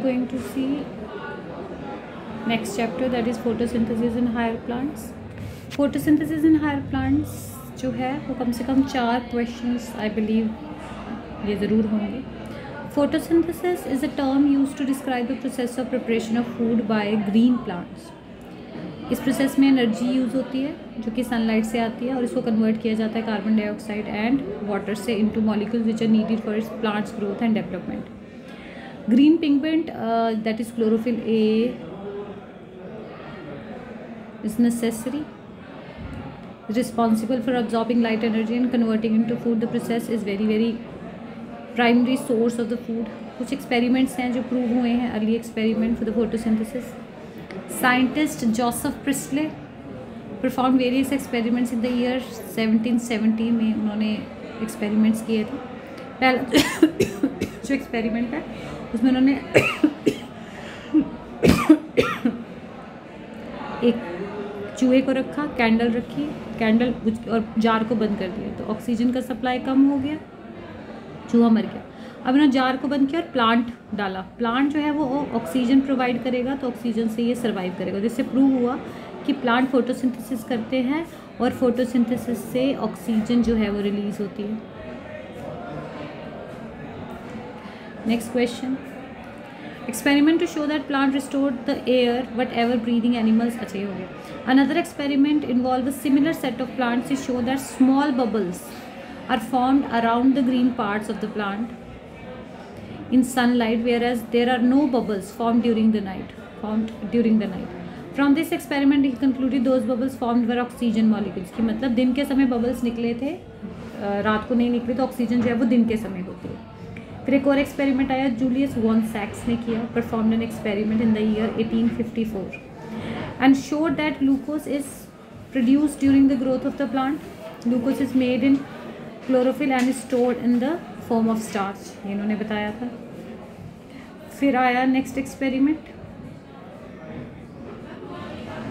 Going to see next chapter, that is photosynthesis in higher plants. Photosynthesis in higher plants जो है वो कम से कम 4 questions I believe ये ज़रूर होंगे. Photosynthesis is a term used to describe the process of preparation of food by green plants. इस process में energy use होती है जो कि सनलाइट से आती है और इसको कन्वर्ट किया जाता है कार्बन डाइऑक्साइड एंड वाटर से into molecules which are needed for its plants growth and development. Green pigment that is chlorophyll a is necessary, responsible for absorbing light energy and converting into food. The process is very primary source of the food. कुछ experiments हैं जो prove हुए हैं, early experiment for the photosynthesis. Scientist Joseph Priestley performed various experiments in the year 1770 में उन्होंने experiments किए थे. पहला जो experiment है उसमें उन्होंने एक चूहे को रखा, कैंडल रखी, कैंडल और जार को बंद कर दिया तो ऑक्सीजन का सप्लाई कम हो गया, चूहा मर गया. अब इन्होंने जार को बंद किया और प्लांट डाला. प्लांट जो है वो ऑक्सीजन प्रोवाइड करेगा तो ऑक्सीजन से ये सर्वाइव करेगा. जिससे प्रूव हुआ कि प्लांट फोटोसिंथेसिस करते हैं और फोटोसिंथेसिस से ऑक्सीजन जो है वो रिलीज होती है. Next question. Experiment to show that plant restored the air whatever breathing animals. अच्छा ये हो गया. Another experiment involve a similar set of plants to show that small bubbles are formed around the green parts of the plant in sunlight, whereas there are no bubbles formed during the night. From this experiment, he concluded those bubbles formed were oxygen molecules. कि मतलब दिन के समय bubbles निकले थे, रात को नहीं निकले तो ऑक्सीजन जो है वो दिन के समय होती है. फिर एक और एक्सपेरिमेंट आया, जूलियस वॉन सैक्स ने किया. Performed an experiment in the year 1854 and showed that glucose is produced during the growth of the plant. Glucose is made in chlorophyll and stored in the form of starch. ये इन्होंने बताया था. फिर आया next experiment,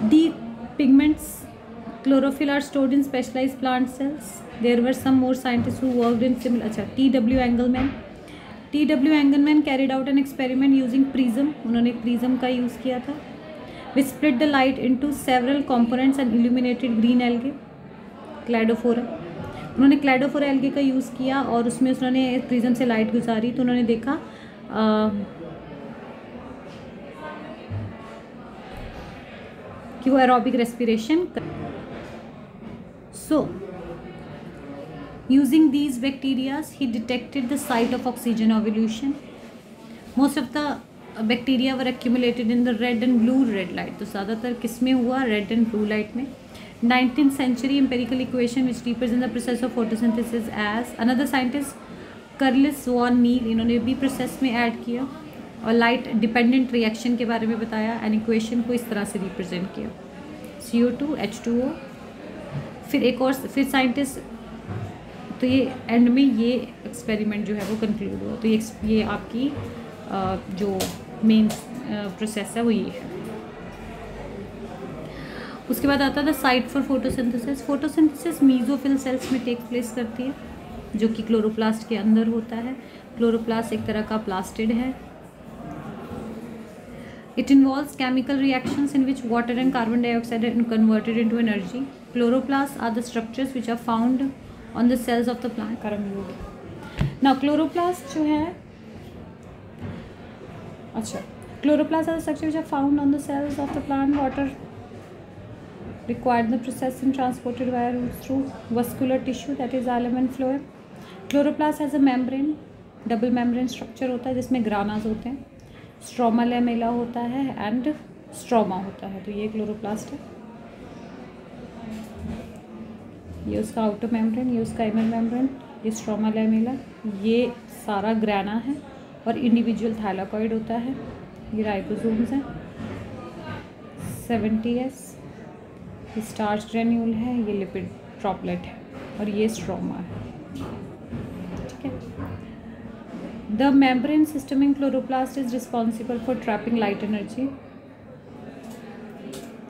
the pigments chlorophyll are stored in specialized plant cells. There were some more scientist who worked in similar. अच्छा, T W. Engelmann carried out an experiment using prism. उन्होंने एक prism का यूज़ किया था. Which split the light into several components and illuminated green algae Cladophora. उन्होंने Cladophora algae का use किया और उसमें उन्होंने प्रिज्म से लाइट गुजारी तो उन्होंने देखा कि वो aerobic respiration. So using these bacterias he detected the site of oxygen ovulation. Most of the bacteria were accumulated in the red and blue red light. तो ज़्यादातर किस में हुआ? रेड एंड ब्लू लाइट में. 19th century empirical equation which represents the process of photosynthesis as. Another scientist Cornelis van Niel, इन्होंने भी process में add किया और लाइट डिपेंडेंट रिएक्शन के बारे में बताया एंड इक्वेशन को इस तरह से रिप्रेजेंट किया, CO2 H2O. फिर एक और फिर साइंटिस्ट, तो ये एंड में ये एक्सपेरिमेंट जो है वो कंक्लूड हुआ. तो ये आपकी जो मेन प्रोसेस है वो ये है. उसके बाद आता था site for photosynthesis. Photosynthesis mesophyll cells में टेक प्लेस करती है जो कि क्लोरोप्लास्ट के अंदर होता है. क्लोरोप्लास्ट एक तरह का प्लास्टिड है. It involves chemical reactions in which water and carbon dioxide are converted into energy. Chloroplast are the structures which are found on the cells of the plant. Now chloroplast जो है, अच्छा, chloroplast are the structure which are found on the cells of the plant. Water required the process and transported via roots through vascular tissue, that is xylem and phloem. Chloroplast has a membrane, double membrane structure होता है जिसमें ग्रानाज होते हैं. Stroma lamella होता है and stroma होता है. तो ये क्लोरोप्लास्ट है. ये उसका आउटर मेम्ब्रेन, ये उसका इनर मेम्ब्रेन, ये स्ट्रोमा लैमेला, ये सारा ग्राना है और इंडिविजुअल थाइलाकॉइड होता है. ये राइबोसोम्स हैं. 70S ये स्टार्च ग्रेन्यूल है, ये लिपिड ड्रॉपलेट है और ये स्ट्रोमा है. ठीक है. The membrane system in chloroplast is responsible for trapping light energy.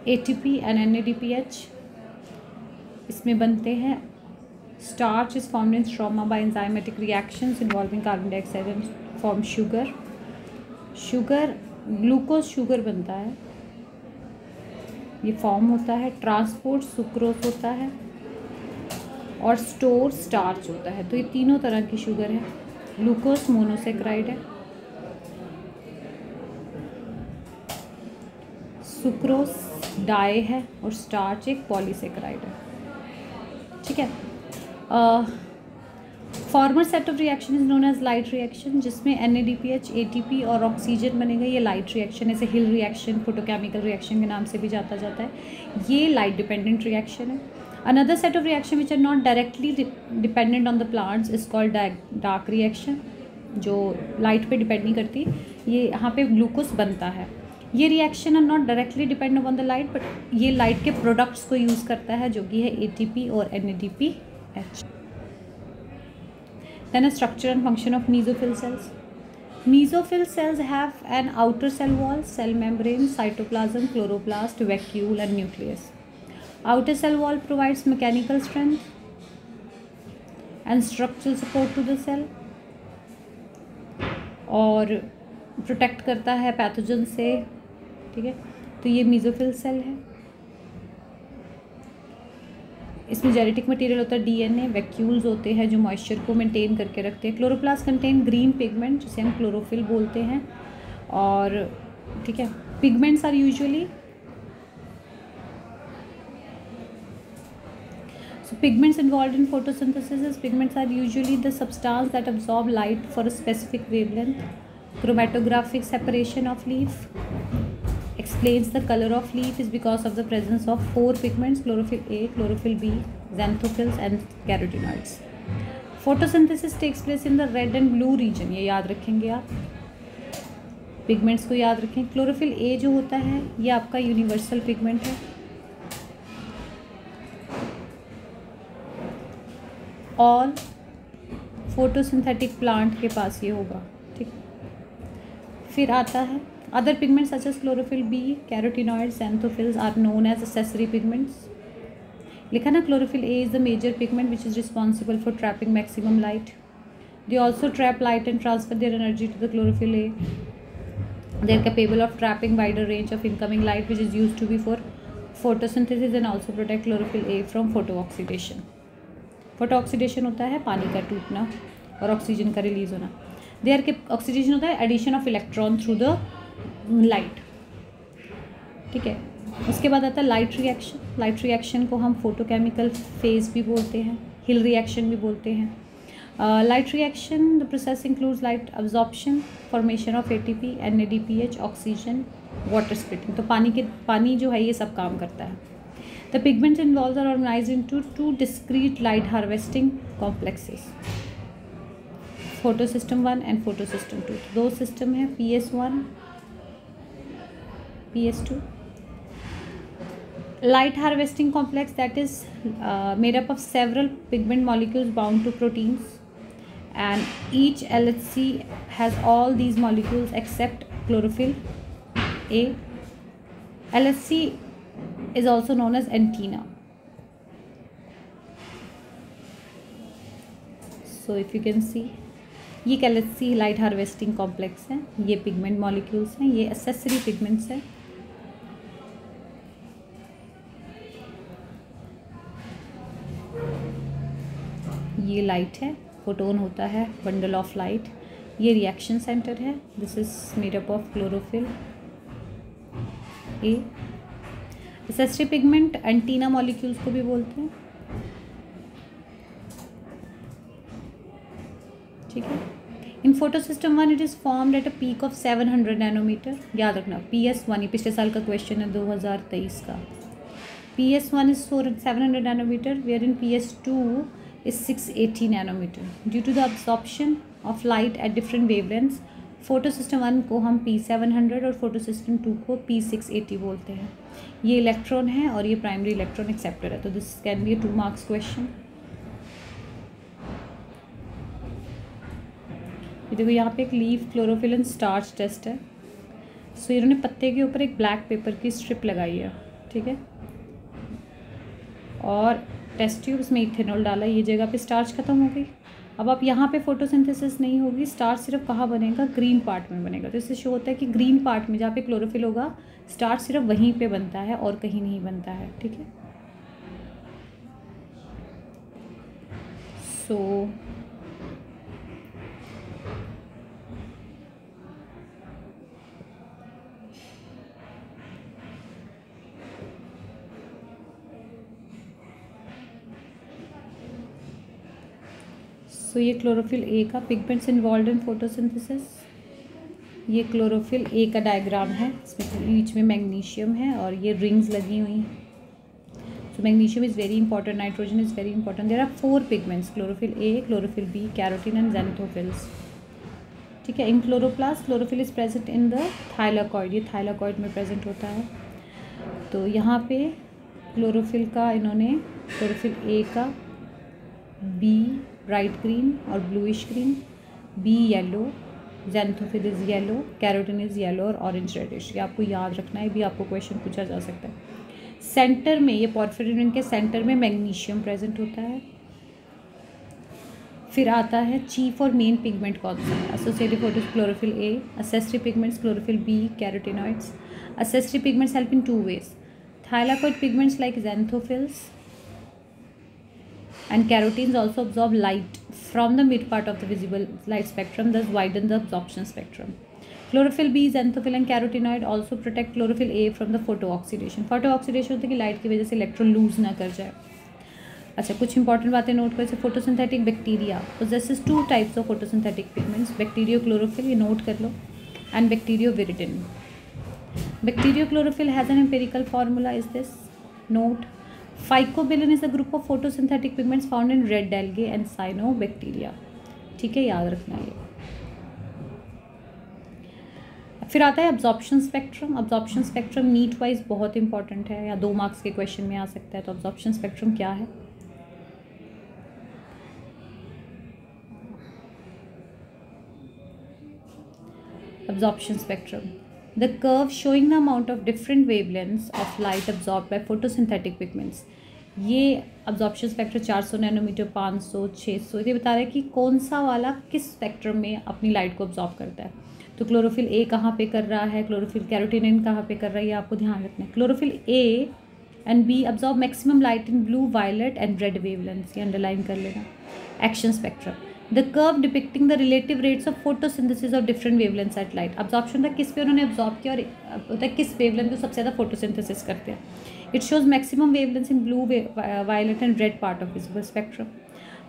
ATP and NADPH इसमें बनते हैं. Starch is formed in stroma by enzymatic reactions involving carbon dioxide and form sugar. Sugar, glucose sugar बनता है, ये form होता है। Transport sucrose होता है और स्टोर स्टार्च होता है। तो ये तीनों तरह की शुगर है। ग्लूकोज मोनोसेक्राइड है, सुक्रोज डाई है और स्टार्च एक पॉलीसेक्राइड है। ठीक है। Former set of reaction is known as light reaction, जिसमें NADPH, ATP और ऑक्सीजन बनेगा। ये लाइट रिएक्शन, ऐसे हिल रिएक्शन, फोटोकेमिकल रिएक्शन के नाम से भी जाता जाता है। ये लाइट डिपेंडेंट रिएक्शन है। Another set of reaction which are not directly dependent on the plants is called dark reaction, जो लाइट पे डिपेंड नहीं करती। ये यहाँ पे ग्लूकोज बनता है। ये reaction are not directly depend on the light, but ये लाइट के प्रोडक्ट्स को यूज़ करता है, जो कि है ATP और NADPH। Then a structure and function of mesophyll cells. Mesophyll cells have an outer cell wall, cell membrane, cytoplasm, chloroplast, vacuole and nucleus. Outer cell wall provides mechanical strength and structural support to the cell और protect करता है pathogen से। ठीक है, तो ये mesophyll cell है। इसमें जेनेटिक मटेरियल होता है DNA, वैक्यूल्स होते हैं जो मॉइस्चर को मेंटेन करके रखते हैं। क्लोरोप्लास्ट कंटेन ग्रीन पिगमेंट, जिसे हम क्लोरोफिल बोलते हैं। और ठीक है, pigments are usually pigments involved in photosynthesis. Pigments are usually the substance that absorb light for a specific wavelength. Chromatographic separation of leaf explains the color of leaf is because of the presence of 4 pigments: chlorophyll A, chlorophyll B, xanthophylls and carotenoids. Photosynthesis takes place in the red and blue region. ये याद रखेंगे आप, pigments को याद रखें। Chlorophyll A जो होता है ये आपका यूनिवर्सल पिगमेंट है। ऑल फोटोसिंथेटिक प्लांट के पास ये होगा। ठीक, फिर आता है other pigments such as chlorophyll B, carotenoids, xanthophylls are known as accessory pigments. लिखा ना, chlorophyll A is the major pigment which is responsible for trapping maximum light. They also trap light and transfer their energy to the chlorophyll A. They are capable of trapping wider range of incoming light which is used to be for photosynthesis and also protect chlorophyll A from photooxidation. फोटोऑक्सीडेशन होता है पानी का टूटना और oxygen का release होना। There के oxidation होता है addition of electron through the light. ठीक है, उसके बाद आता है लाइट रिएक्शन। लाइट रिएक्शन को हम फोटोकेमिकल फेज भी बोलते हैं, हिल रिएक्शन भी बोलते हैं। Light reaction the process includes light absorption, formation of ATP, NADPH, oxygen, water splitting. तो पानी जो है ये सब काम करता है। The pigments involved are organized into 2 discrete light harvesting complexes, photosystem 1 and photosystem 2. दो सिस्टम हैं, PS1, PS2. Light harvesting complex that is made up of several pigment molecules bound to proteins, and each LHC has all these molecules except chlorophyll A. LHC is also known as antenna. So if you can see, ये LHC light harvesting complex है। ये pigment molecules हैं, ये accessory pigments हैं। ये light है, photon होता है, बंडल ऑफ लाइट। ये रिएक्शन सेंटर है, this is made up of chlorophyll A. Accessory pigment antenna molecules को भी बोलते हैं। ठीक है, in photosystem 1 it is formed at a peak of 700 nanometre. याद रखना, PS1, ये पिछले साल का क्वेश्चन है 2023 का। PS1 is 700 nanometre, whereas PS2 is 680 nanometer. Due to the absorption of light at different wavelengths, photosystem 1 को हम P700 और फोटोसिस्टम 2 को P680 बोलते हैं। ये इलेक्ट्रॉन है और ये प्राइमरी इलेक्ट्रॉन एक्सेप्टर है, तो this can be a 2 marks question. ये देखो, यहाँ पे एक leaf chlorophyll and starch test है। सो इन्होंने पत्ते के ऊपर एक ब्लैक पेपर की स्ट्रिप लगाई है। ठीक है, और टेस्ट ट्यूब, उसमें इथेनॉल डाला, ये जगह पे स्टार्च खत्म हो गई, अब आप यहाँ पे फोटोसिंथेसिस नहीं होगी, स्टार्च सिर्फ कहाँ बनेगा, ग्रीन पार्ट में बनेगा। तो इससे शो होता है कि ग्रीन पार्ट में जहाँ पे क्लोरोफिल होगा स्टार्च सिर्फ वहीं पे बनता है और कहीं नहीं बनता है, ठीक है। सो ये क्लोरोफिल ए का पिगमेंट्स इन्वॉल्व इन फोटोसिंथेसिस, ये क्लोरोफिल ए का डायग्राम है, इसमें बीच में मैग्नीशियम है और ये रिंग्स लगी हुई हैं। So magnesium is very important, nitrogen is very important. There are 4 pigments, chlorophyll A, chlorophyll B, carotene and xanthophylls, ठीक है। In chloroplast chlorophyll is present in the thylakoid, ये थाइलाकॉइड में प्रेजेंट होता है। तो यहाँ पे क्लोरोफिल का इन्होंने क्लोरोफिल ए का बी ब्राइट ग्रीन और bluish green, b yellow, xanthophyll is yellow, carotene is yellow और ऑरेंज रेडिश। ये आपको याद रखना है, भी आपको क्वेश्चन पूछा जा सकता है। सेंटर में ये पोर्फिरिन रिंग के सेंटर में मैग्नीशियम प्रेजेंट होता है। फिर आता है चीफ और मेन पिगमेंट कौन सा है, associative photos chlorophyll A, accessory pigments chlorophyll b, carotenoids. Accessory pigments help in 2 ways, thylakoid pigments like xanthophylls and carotenes also absorb light from the mid part of the visible light spectrum, thus widen the absorption spectrum. Chlorophyll B, xanthophil and carotenoid also protect chlorophyll A from the photooxidation. Photooxidation होता है कि light की वजह से electron lose ना कर जाए। अच्छा, कुछ इंपॉर्टेंट बातें नोट करें। Photosynthetic bacteria possesses 2 types of photosynthetic pigments, bacteriochlorophyll, ये नोट कर लो, and बैक्टीरियोविरिडिन। Bacteriochlorophyll has an empirical formula is this, note. Phycobilin is a group of photosynthetic pigments found in red algae and cyanobacteria, ठीक है, याद रखना ये। फिर आता है absorption spectrum. Absorption spectrum NEET wise बहुत इंपॉर्टेंट है, या 2 मार्क्स के क्वेश्चन में आ सकता है। तो अब्जॉर्प्शन स्पेक्ट्रम क्या है? Absorption spectrum, the curve showing the amount of different wavelengths of light absorbed by photosynthetic pigments. ये absorption spectrum 400 नैनोमीटर, 500, 600, ये बता रहा है कि कौन सा वाला किस स्पेक्ट्रम में अपनी लाइट को absorb करता है। तो क्लोरोफिल ए कहाँ पे कर रहा है, क्लोरोफिल कैरोटीनिन कहाँ पे कर रहा है, ये आपको ध्यान रखना है। Chlorophyll a and b absorb maximum light in blue, violet and red wavelengths, ये अंडरलाइन कर लेना। Action spectrum, the curve depicting the relative rates of photosynthesis of different wavelengths at light. absorption तक किस पे उन्होंने absorb किया और होता है किस wavelength को सबसे ज़्यादा photosynthesis करते हैं। it shows maximum wavelengths in blue, violet and red part of visible spectrum.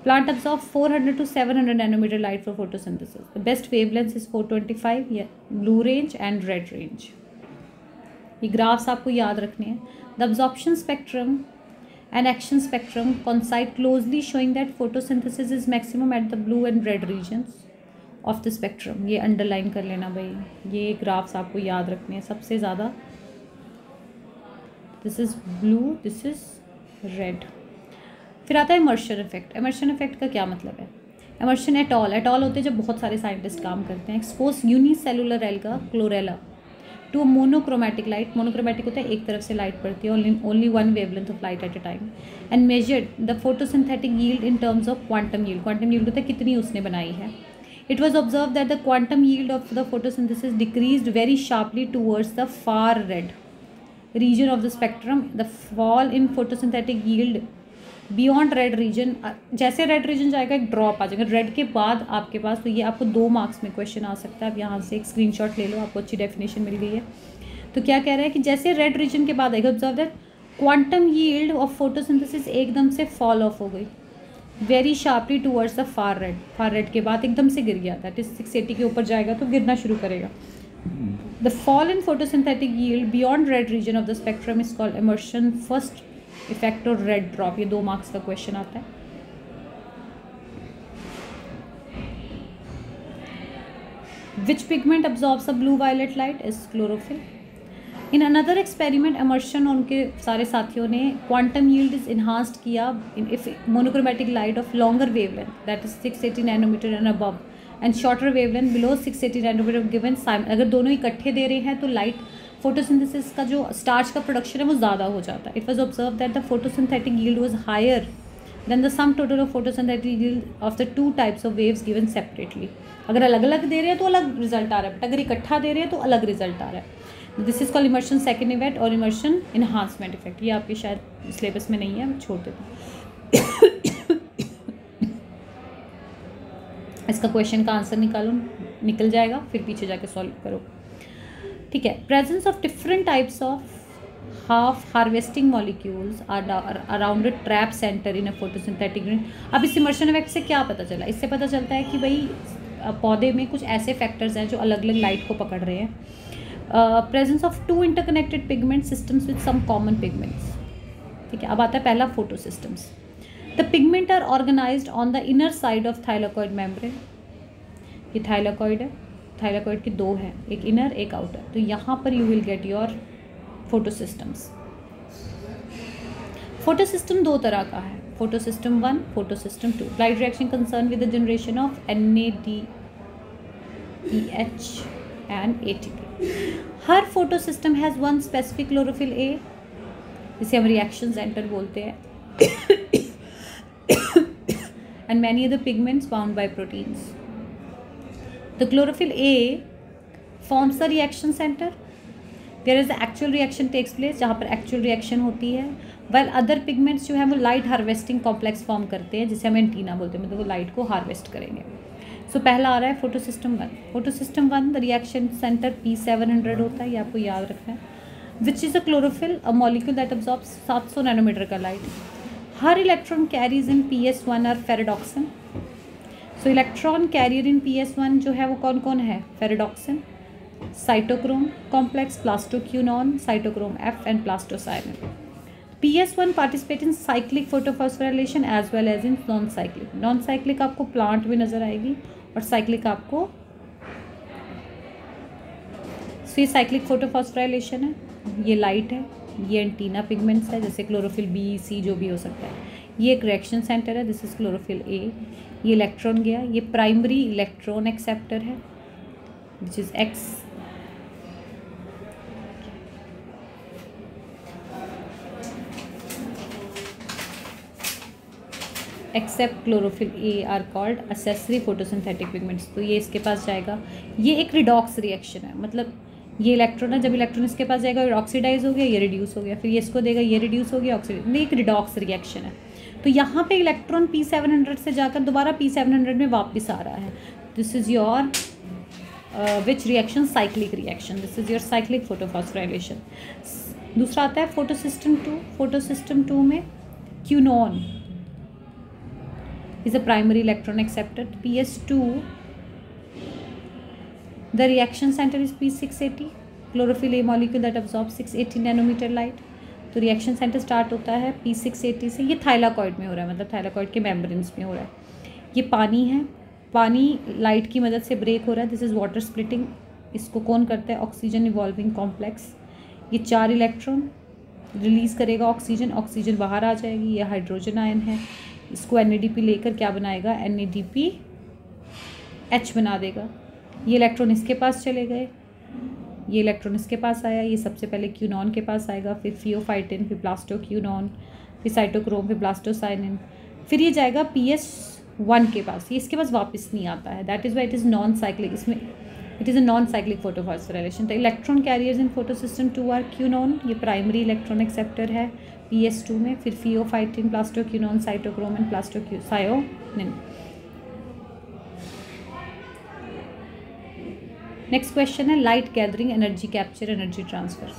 plant absorbs 400 to 700 nanometer light for photosynthesis. the best wavelength is 425, blue range and red range. ये graphs आपको याद रखने हैं। the absorption spectrum and action spectrum coincide closely, showing that photosynthesis is maximum at the blue and red regions of the spectrum. ये underline कर लेना भाई, ये ग्राफ्स आपको याद रखने हैं सबसे ज़्यादा। This is blue, this is red. फिर आता है इमर्शन इफेक्ट। इमर्शन इफेक्ट का क्या मतलब है? इमर्शन एटॉल होते हैं जब बहुत सारे साइंटिस्ट काम करते हैं। Expose unicellular alga chlorella to monochromatic light, monochromatic होता है एक तरफ से लाइट पड़ती है, only 1 wavelength of light at a time, and measured the photosynthetic yield in terms of quantum yield. Quantum yield होता है कितनी उसने बनाई है। It was observe that the quantum yield of the photosynthesis decreased very sharply towards the far red region of the spectrum. The fall in photosynthetic yield beyond red reason, जैसे red region जाएगा एक drop आ जाएगा red के बाद आपके पास। तो ये आपको 2 मार्क्स में क्वेश्चन आ सकता है। अब यहाँ से एक स्क्रीनशॉट ले लो, आपको अच्छी डेफिनेशन मिल गई है। तो क्या कह रहा है कि जैसे रेड रीजन के बाद आएगा, observe that quantum yield of photosynthesis एकदम से फॉल ऑफ हो गई very sharply towards the far red के बाद एकदम से गिर गया। दैट इज 680 के ऊपर जाएगा तो गिरना शुरू करेगा। The fall in photosynthetic yield beyond red region of the spectrum is called Emerson first effect और रेड ड्रॉप। ये 2 मार्क्स का क्वेश्चन आता है। Which pigment absorbs a blue violet light is chlorophyll. In another experiment Emerson उनके सारे साथियों ने quantum yield is enhanced किया if monochromatic light of longer wavelength that is 680 nanometre and above and shorter wavelength below 680 nanometre given Saim. अगर दोनों इकट्ठे दे रहे हैं तो लाइट फोटोसिंथेसिस का जो स्टार्च का प्रोडक्शन है वो ज़्यादा हो जाता है। It was observe that the photosynthetic yield was higher than the sum total of photosynthetic of the two types of waves given separately. अगर अलग अलग दे रहे हैं तो अलग रिजल्ट आ रहा है, बट अगर इकट्ठा दे रहे हैं तो अलग रिजल्ट आ रहा है। This is called immersion second effect और इमर्शन इन्हांसमेंट इफेक्ट। ये आपके शायद सिलेबस में नहीं है, मैं छोड़ देता हूँ। इसका क्वेश्चन का आंसर निकल जाएगा, फिर पीछे जाके सॉल्व करो, ठीक है। Presence of different types of half harvesting molecules around a trap centre in a photosynthetic unit. अब इस इमर्शन इफेक्ट से क्या पता चला? इससे पता चलता है कि भाई पौधे में कुछ ऐसे फैक्टर्स हैं जो अलग अलग लाइट को पकड़ रहे हैं। Presence of two interconnected pigment systems with some common pigments, ठीक है। अब आता है पहला photo systems. The pigment are organised on the inner side of thylakoid membrane. ये थाइलाकॉइड है, थाइलाकॉइड के दो हैं, एक इनर एक आउटर। तो यहाँ पर you will get your photo systems. Photo system दो तरह का है, photo system 1, photo system 2। Light reaction concern with the generation of NADPH and ATP। Her photo system has one specific chlorophyll A, जिसे हम reaction centre बोलते हैं, and many other pigments bound by proteins. The chlorophyll A forms the reaction center. There is the actual reaction takes place, जहाँ पर actual reaction होती है, while other pigments जो है वो light harvesting complex form करते हैं, जिसे हम एंटीना बोलते हैं, मतलब वो लाइट को हार्वेस्ट करेंगे। सो पहला आ रहा है photo system 1। Photo system 1 the reaction centre P700 होता है, ये आपको याद रखना है, which is a chlorophyll, a molecule that absorbs 700 nanometre का लाइट। हर इलेक्ट्रॉन कैरीज इन PS1 और ferredoxin. So electron carrier in PS1 जो है वो कौन कौन है? Ferredoxin, cytochrome complex, plastoquinone, cytochrome F and plastocyanin. PS1 participate in cyclic photophosphorylation as well as in non cyclic. Non cyclic आपको plant में नजर आएगी और साइक्लिक आपको, सो ये साइक्लिक फोटोफॉस्फोराइलेशन है, ये लाइट है, ये एंटीना पिगमेंट्स है, जैसे क्लोरोफिल B, C जो भी हो सकता है। ये एक रिएक्शन सेंटर है, दिस इज क्लोरोफिल A। ये इलेक्ट्रॉन गया, ये प्राइमरी इलेक्ट्रॉन एक्सेप्टर है which is X। Except chlorophyll A are called accessory photosynthetic pigments. तो ये इसके पास जाएगा, ये एक रिडॉक्स रिएक्शन है, मतलब ये इलेक्ट्रॉन है, जब इलेक्ट्रॉन इसके पास जाएगा ये ऑक्सीडाइज हो गया, ये रिड्यूस हो गया, फिर ये इसको देगा, ये रिड्यूस हो गया, ऑक्सीडाइज, एक रिडॉक्स रिएक्शन है। तो यहाँ पे इलेक्ट्रॉन P700 से जाकर दोबारा P700 में वापस आ रहा है। This is your which reaction? Cyclic reaction. This is your cyclic photophosphorylation. दूसरा आता है फोटो सिस्टम 2। फोटो सिस्टम 2 में क्यूनॉन is a primary electron acceptor. PS2 the reaction center is P680, chlorophyll A molecule that absorbs 680 nanometer light। तो reaction centre start होता है P680 से। ये thylakoid में हो रहा है, मतलब थाइलाकॉइड के मेम्ब्रेन्स में हो रहा है। ये पानी है, पानी लाइट की मदद से ब्रेक हो रहा है, दिस इज़ वाटर स्प्लिटिंग। इसको कौन करता है? Oxygen evolving complex. ये 4 इलेक्ट्रॉन रिलीज़ करेगा ऑक्सीजन, ऑक्सीजन बाहर आ जाएगी, ये हाइड्रोजन आयन है, इसको NADP लेकर क्या बनाएगा? NADPH बना देगा। ये इलेक्ट्रॉन इसके पास चले गए, ये इलेक्ट्रॉन इसके पास आया, ये सबसे पहले क्यूनॉन के पास आएगा, फिर फियोफाइटिन, फिर प्लास्टोक्यूनॉन, फिर साइटोक्रोम, फिर प्लास्टोसाइनिन, फिर ये जाएगा PS1 के पास, ये इसके पास वापस नहीं आता है। That is why it is non cyclic. इसमें it is a non cyclic photophosphorylation. The electron carriers in photo system 2 are quinone, ये प्राइमरी इलेक्ट्रॉन एक्सेप्टर है PS2 में, फिर pheophytin, plastoquinone, cytochrome and plastocyanin. Next question है light gathering, energy capture, energy transfer.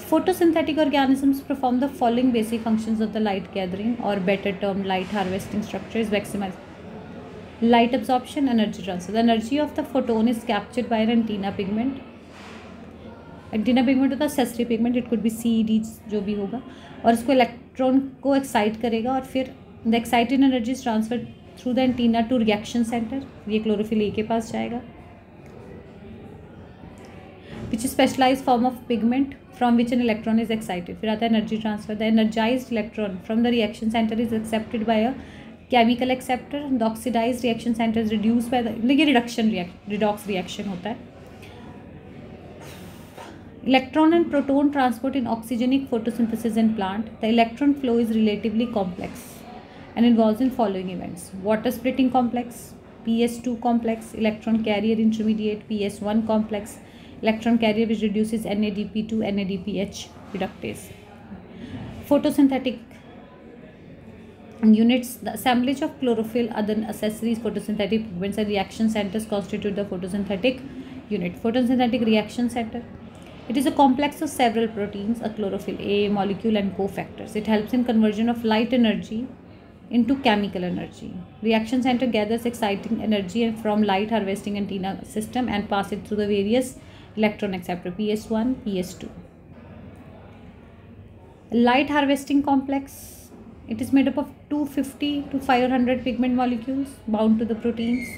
Photosynthetic organisms perform the following basic functions of the light gathering, or better term light harvesting structure is maximize light absorption, energy transfer. The energy of the photon is captured by an antenna pigment. Antenna pigment होता है accessory pigment, it could be C, D जो भी होगा, और इसको electron को excite करेगा और फिर the excited energy is transfer through the antenna to reaction centre. ये क्लोरोफिल A के पास जाएगा, which is specialise form of pigment from which an electron is excited. फिर आता है energy transfer. The energised electron from the reaction centre is accepted by a chemical acceptor. The oxidised reaction centre is reduce by the, ये redox reaction होता है। Electron and proton transport in oxygenic photosynthesis in plant. The electron flow is relatively complex. and involves in following events: water splitting complex, PS2 complex, electron carrier intermediate, PS1 complex, electron carrier which reduces NADP to NADPH reductase. Photosynthetic units: the assemblage of chlorophyll, other accessories, photosynthetic pigments and reaction centers constitute the photosynthetic unit. Photosynthetic reaction center: it is a complex of several proteins, a chlorophyll A molecule and cofactors. It helps in conversion of light energy into chemical energy. Reaction center gathers exciting energy from light harvesting antenna system and pass it through the various electron acceptor PS1, PS2. Light harvesting complex: it is made up of 250 to 500 pigment molecules bound to the proteins.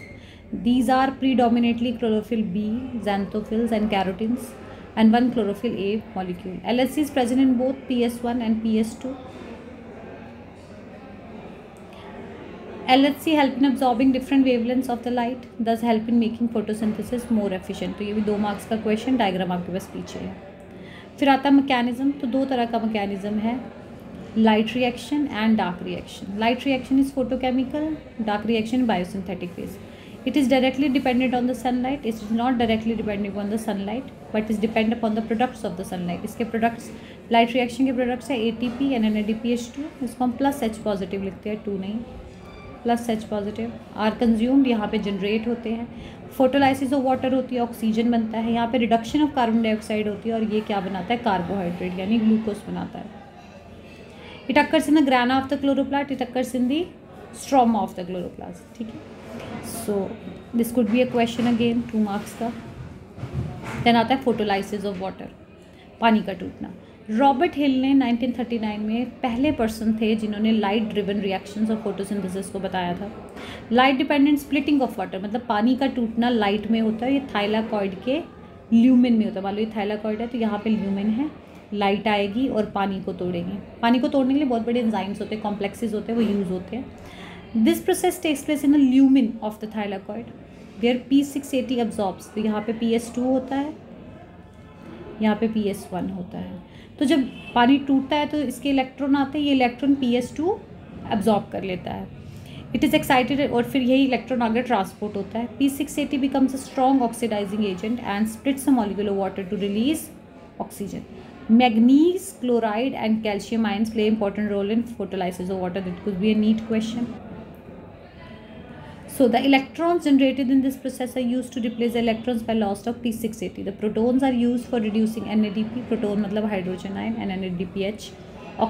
These are predominantly chlorophyll B, xanthophylls and carotenes, and one chlorophyll A molecule. LHC is present in both PS1 and PS2. LHC help in absorbing different wavelengths of the light, thus help in making photosynthesis more efficient. तो ये भी 2 marks का question, diagram आपके पास पीछे है. फिर आता है मैकेनिज्म. तो 2 तरह का मैकेनिज्म है, light reaction and dark reaction. Light reaction is photochemical, dark reaction biosynthetic phase. It is directly dependent on the sunlight. It is not directly dependent upon the sunlight, but is dependent upon the products of the sunlight. इसके products, light reaction के products है ATP and NADPH2. इसको हम plus H positive लिखते हैं, 2 नहीं, plus H positive. Are consumed, यहाँ पे जनरेट होते हैं. फोटोलाइसिस ऑफ वाटर होती है, ऑक्सीजन बनता है. यहाँ पे रिडक्शन ऑफ कार्बन डाइऑक्साइड होती है और ये क्या बनाता है, कार्बोहाइड्रेट यानी ग्लूकोज बनाता है. It occurs in the grana of the chloroplast. It occurs in the stroma of the chloroplast. ठीक है. So this could be a question again, 2 marks का. Then आता है फोटोलाइसिस ऑफ वाटर, पानी का टूटना. रॉबर्ट हिल ने 1939 में पहले पर्सन थे जिन्होंने light driven reactions of photosynthesis को बताया था. Light dependent splitting of water, मतलब पानी का टूटना लाइट में होता है. ये थाइलाकॉइड के ल्यूमेन में होता है. मान लो ये थाइलाकॉइड है तो यहाँ पे ल्यूमेन है, लाइट आएगी और पानी को तोड़ेगी. पानी को तोड़ने के लिए बहुत बड़े एंजाइम्स होते हैं, कॉम्प्लेक्सेस होते हैं, वो यूज़ होते हैं. This process takes place in a lumen of the thylakoid where P680 absorbs. तो यहाँ पे PS2 होता है, यहाँ पे PS1 होता है. तो जब पानी टूटता है तो इसके इलेक्ट्रॉन आते हैं, ये इलेक्ट्रॉन PS2 अब्जॉर्ब कर लेता है. इट इज़ एक्साइटेड और फिर यही इलेक्ट्रॉन आगे ट्रांसपोर्ट होता है. P680 becomes a strong oxidising agent and splits a molecule of water to release oxygen. Manganese chloride and calcium ions play important role in photolysis of water. That could be a neat question. So the electrons generated in this process are used to replace the electrons by loss of P680. The protons are used for reducing NADP. Proton मतलब hydrogen ion and NADPH.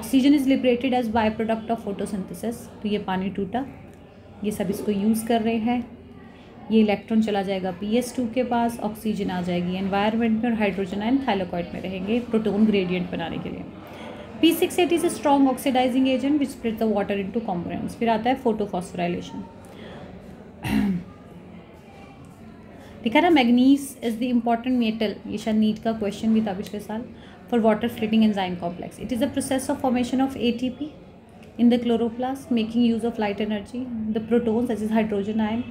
Oxygen is liberated as byproduct of photosynthesis. तो ये पानी टूटा, ये सब इसको use कर रहे हैं. ये इलेक्ट्रॉन चला जाएगा PS2 के पास, ऑक्सीजन आ जाएगी एनवायरनमेंट में और हाइड्रोजन आयन थाइलाकॉइड में रहेंगे प्रोटोन ग्रेडियंट बनाने के लिए. P680 is a strong oxidising agent which split the water into components. फिर आता है फोटोफॉस्फोराइलेशन. देखा ना, manganese is the important metal. ये शायद नीट का क्वेश्चन भी था पिछले साल. For water splitting enzyme complex. It is a process of formation of ATP in the chloroplast making use of light energy. The protons as is hydrogen ion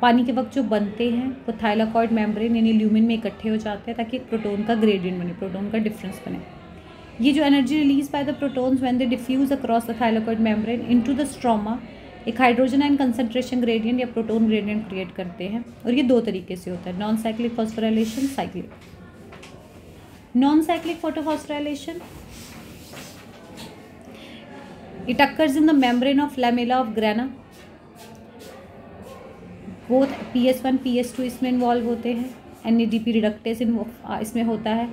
पानी के वक्त जो बनते हैं वो थाइलाकॉइड मेम्ब्रेन यानी ल्यूमेन में इकट्ठे हो जाते हैं ताकि एक प्रोटोन का ग्रेडियंट बने, प्रोटोन का डिफरेंस बने. ये जो energy release by the protons when they diffuse across the thylakoid membrane into the stroma एक हाइड्रोजन आयन कंसंट्रेशन ग्रेडियंट या प्रोटोन ग्रेडियंट क्रिएट करते हैं. और ये 2 तरीके से होता है, non cyclic phosphorylation, cyclic. Non cyclic photophosphorylation it occurs in the membrane of lamella of grana. Both PS1 PS2 इसमें इन्वॉल्व होते हैं. NADP रिडक्टेस इसमें होता है.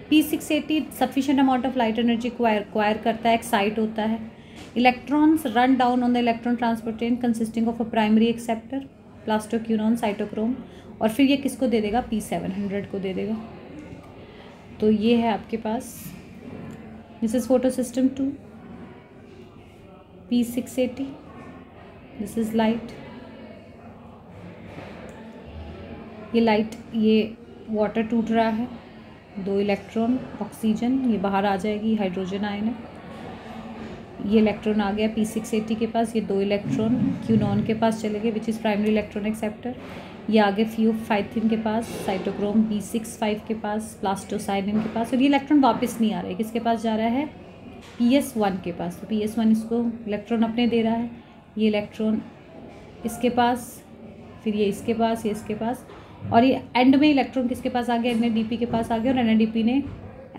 P680 sufficient amount of light energy acquire करता है, एक्साइट होता है. Electrons run down on the electron transport chain consisting of a primary acceptor plastoquinone cytochrome. और फिर ये किसको दे देगा, P700 को दे देगा. तो ये है आपके पास, this is photo system 2, P680, this is light. ये लाइट, ये वाटर टूट रहा है, 2 इलेक्ट्रॉन ऑक्सीजन, ये बाहर आ जाएगी, हाइड्रोजन आयन है. ये इलेक्ट्रॉन आ गया P680 के पास, ये 2 इलेक्ट्रॉन क्यूनॉन के पास चले गए which is primary electron acceptor. ये आगे फ्यूफाइथिन के पास, साइटोक्रोम B65 के पास, प्लास्टोसाइनिन के पास. और ये इलेक्ट्रॉन वापस नहीं आ रहा है, किसके पास जा रहा है, PS1 के पास, तो PS1 इसको इलेक्ट्रॉन अपने दे रहा है, ये इलेक्ट्रॉन इसके पास, फिर ये इसके पास, ये इसके पास, और ये एंड में इलेक्ट्रॉन किसके पास आ गया, NADP के पास आ गया, और NADP ने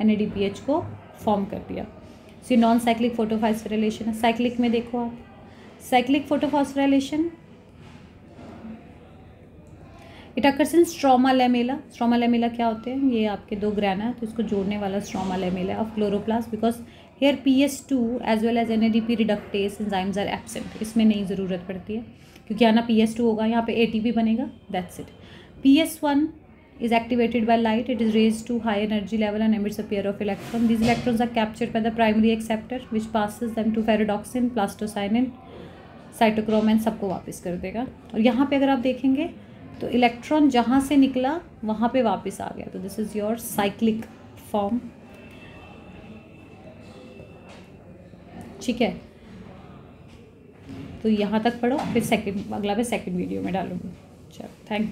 NADPH को फॉर्म कर दिया। सो ये नॉन साइक्लिक फोटोफॉस्फोराइलेशन है। साइक्लिक में देखो आप, cyclic photophosphorylation it occurs in stroma lamella. Stroma lamella क्या होते हैं, ये आपके 2 ग्रैना है, तो इसको जोड़ने वाला stroma lamella of chloroplast, because here PS2 as well as NADP reductase enzymes are absent. इसमें नहीं ज़रूरत पड़ती है क्योंकि यहाँ ना PS2 होगा, यहाँ पे ATP बनेगा, that's it. PS1 is activated by light. It is raised to high energy level and emits a pair of electrons. These electrons are captured by the primary acceptor which passes them to ferredoxin, plastocyanin, cytochrome and सबको वापस कर देगा। और यहाँ पे अगर आप देखेंगे तो इलेक्ट्रॉन जहाँ से निकला वहाँ पे वापस आ गया, तो this is your cyclic form. ठीक है, तो यहाँ तक पढ़ो, फिर अगला मैं सेकेंड वीडियो में डालूंगी। चलो, थैंक यू।